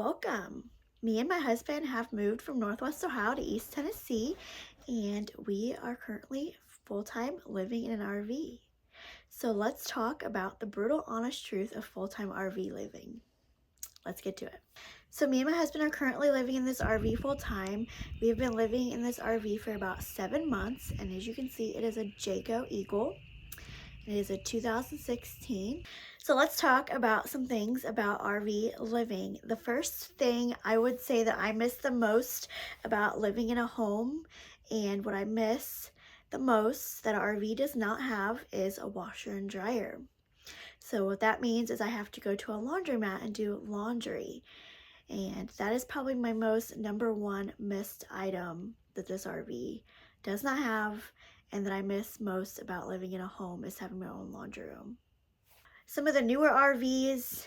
Welcome. Me and my husband have moved from Northwest Ohio to East Tennessee, and we are currently full-time living in an RV. So let's talk about the brutal, honest truth of full-time RV living. Let's get to it. So me and my husband are currently living in this RV full-time. We have been living in this RV for about 7 months, and as you can see, it is a Jayco Eagle. It is a 2016. So let's talk about some things about RV living. The first thing I would say that I miss the most about living in a home, and what I miss the most that an RV does not have, is a washer and dryer. So what that means is I have to go to a laundromat and do laundry. And that is probably my most number one missed item that this RV does not have, and that I miss most about living in a home, is having my own laundry room. Some of the newer RVs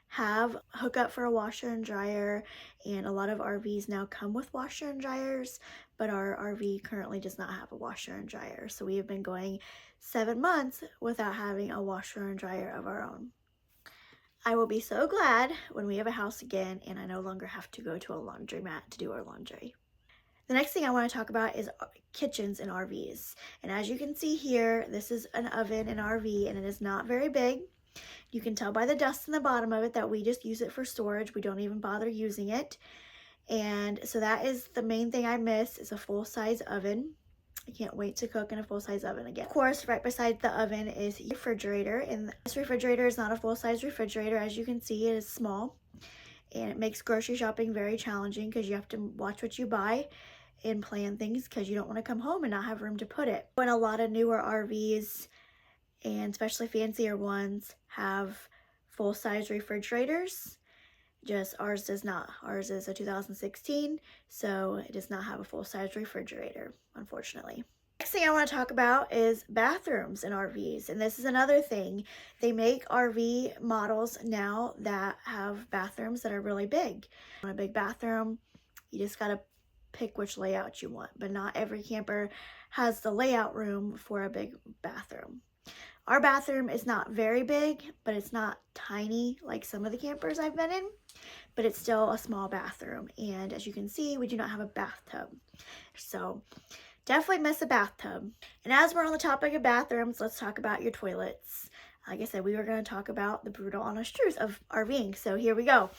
have hookup for a washer and dryer, and a lot of RVs now come with washer and dryers, but our RV currently does not have a washer and dryer. So we have been going 7 months without having a washer and dryer of our own. I will be so glad when we have a house again and I no longer have to go to a laundromat to do our laundry. The next thing I want to talk about is kitchens in RVs. And as you can see here, this is an oven in RV, and it is not very big. You can tell by the dust in the bottom of it that we just use it for storage. We don't even bother using it. And so that is the main thing I miss, is a full-size oven. I can't wait to cook in a full-size oven again. Of course, right beside the oven is a refrigerator, and this refrigerator is not a full-size refrigerator. As you can see, it is small, and it makes grocery shopping very challenging because you have to watch what you buy and plan things, because you don't want to come home and not have room to put it. When a lot of newer RVs, and especially fancier ones, have full-size refrigerators, just ours does not. Ours is a 2016, so it does not have a full-size refrigerator, unfortunately. Next thing I want to talk about is bathrooms in RVs, and this is another thing. They make RV models now that have bathrooms that are really big. On a big bathroom, you just gotta pick which layout you want, but not every camper has the layout room for a big bathroom. Our bathroom is not very big, but it's not tiny like some of the campers I've been in, but it's still a small bathroom. And as you can see, we do not have a bathtub. So definitely miss a bathtub. And as we're on the topic of bathrooms, let's talk about your toilets. Like I said, we were going to talk about the brutal honest truth of RVing. So here we go.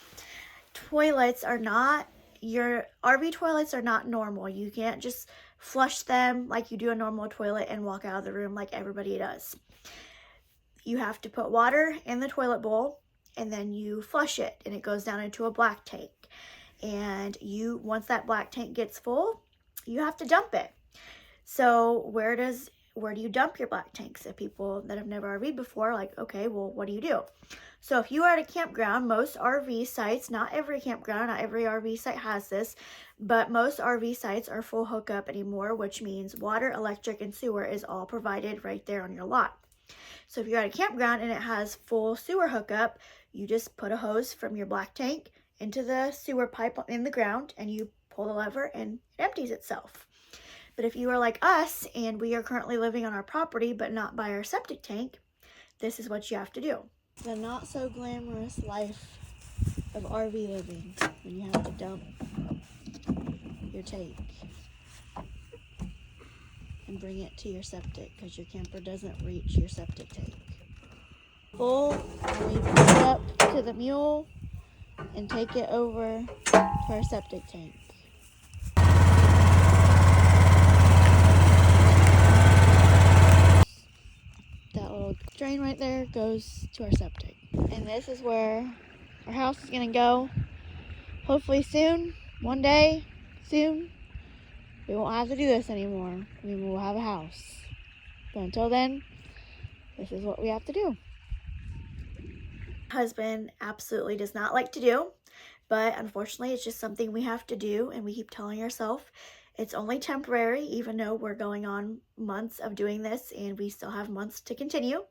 Your RV toilets are not normal. You can't just flush them like you do a normal toilet and walk out of the room like everybody does. You have to put water in the toilet bowl, and then you flush it, and it goes down into a black tank. And once that black tank gets full, you have to dump it. So where do you dump your black tanks? If people that have never RV'd before, like, okay, well, what do? So if you are at a campground, most RV sites, not every campground, not every RV site has this, but most RV sites are full hookup anymore, which means water, electric, and sewer is all provided right there on your lot. So if you're at a campground and it has full sewer hookup, you just put a hose from your black tank into the sewer pipe in the ground, and you pull the lever and it empties itself. But if you are like us and we are currently living on our property but not by our septic tank, this is what you have to do. The not so glamorous life of RV living, when you have to dump your tank and bring it to your septic because your camper doesn't reach your septic tank. Full, and we put it up to the mule and take it over to our septic tank. That little drain right there goes to our septic. And this is where our house is gonna go. Hopefully soon, one day, soon, we won't have to do this anymore. We will have a house. But until then, this is what we have to do. Husband absolutely does not like to do, but unfortunately it's just something we have to do, and we keep telling ourselves it's only temporary, even though we're going on months of doing this and we still have months to continue.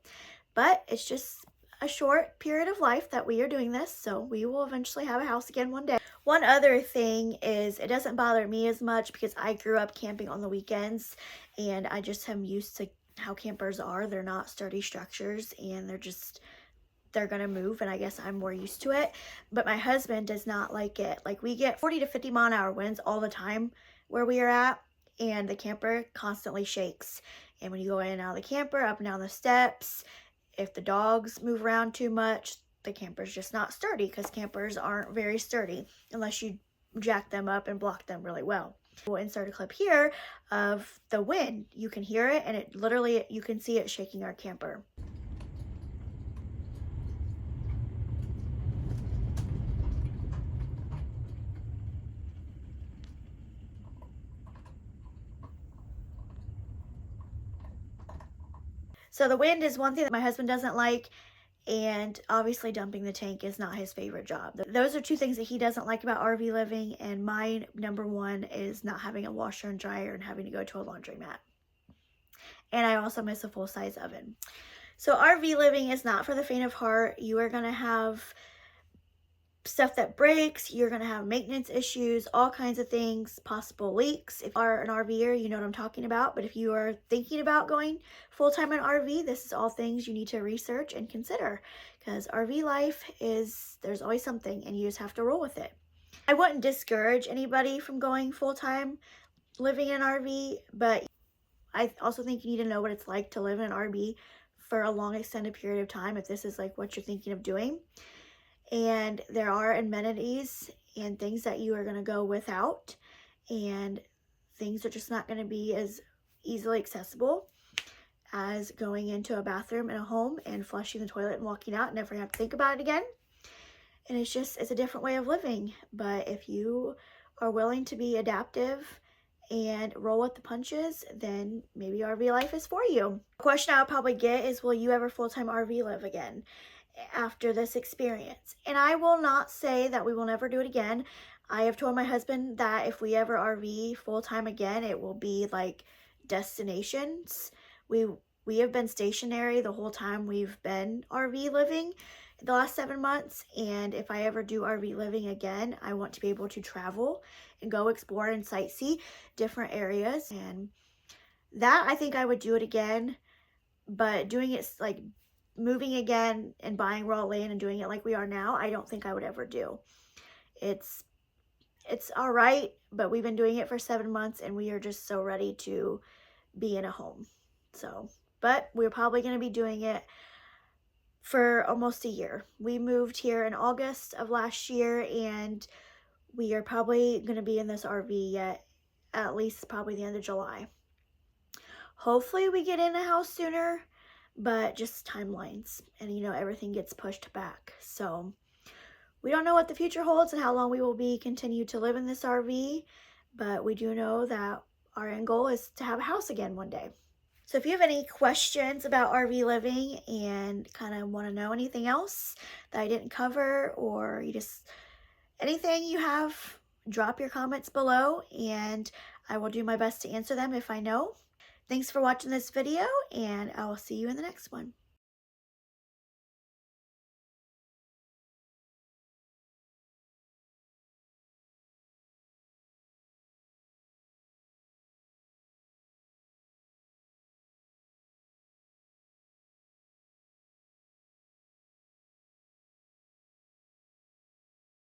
But it's just a short period of life that we are doing this, so we will eventually have a house again one day. One other thing is, it doesn't bother me as much because I grew up camping on the weekends, and I just am used to how campers are. They're not sturdy structures, and they're just they're gonna move, and I guess I'm more used to it. But my husband does not like it. Like, we get 40 to 50 mile an hour winds all the time where we are at, and the camper constantly shakes. And when you go in and out of the camper, up and down the steps, if the dogs move around too much, the camper's just not sturdy, because campers aren't very sturdy unless you jack them up and block them really well. We'll insert a clip here of the wind. You can hear it, and it literally, you can see it shaking our camper. So the wind is one thing that my husband doesn't like, and obviously dumping the tank is not his favorite job. Those are two things that he doesn't like about RV living, and my number one is not having a washer and dryer and having to go to a laundromat. And I also miss a full-size oven. So RV living is not for the faint of heart. You are going to have stuff that breaks, you're going to have maintenance issues, all kinds of things, possible leaks. If you are an RVer, you know what I'm talking about. But if you are thinking about going full-time in RV, this is all things you need to research and consider, because RV life is, there's always something, and you just have to roll with it. I wouldn't discourage anybody from going full-time living in an RV, but I also think you need to know what it's like to live in an RV for a long extended period of time if this is like what you're thinking of doing. And there are amenities and things that you are going to go without, and things are just not going to be as easily accessible as going into a bathroom in a home and flushing the toilet and walking out and never have to think about it again. And it's a different way of living. But if you are willing to be adaptive and roll with the punches, then maybe RV life is for you. A question I'll probably get is, will you ever full-time RV live again after this experience? And I will not say that we will never do it again. I have told my husband that if we ever RV full-time again, it will be like destinations. We have been stationary the whole time we've been RV living the last 7 months, and if I ever do RV living again, I want to be able to travel and go explore and sightsee different areas. And that, I think I would do it again. But doing it like moving again and buying raw land and doing it like we are now, I don't think I would ever do. It's all right, but we've been doing it for 7 months, and we are just so ready to be in a home. So, but we're probably going to be doing it for almost a year. We moved here in August of last year, and we are probably going to be in this RV yet at least probably the end of July. Hopefully we get in a house sooner, but just timelines, and you know, everything gets pushed back. So we don't know what the future holds and how long we will continue to live in this RV, but we do know that our end goal is to have a house again one day. So if you have any questions about RV living and kind of want to know anything else that I didn't cover, or you just anything you have, drop your comments below and I will do my best to answer them if I know. Thanks for watching this video, and I will see you in the next one.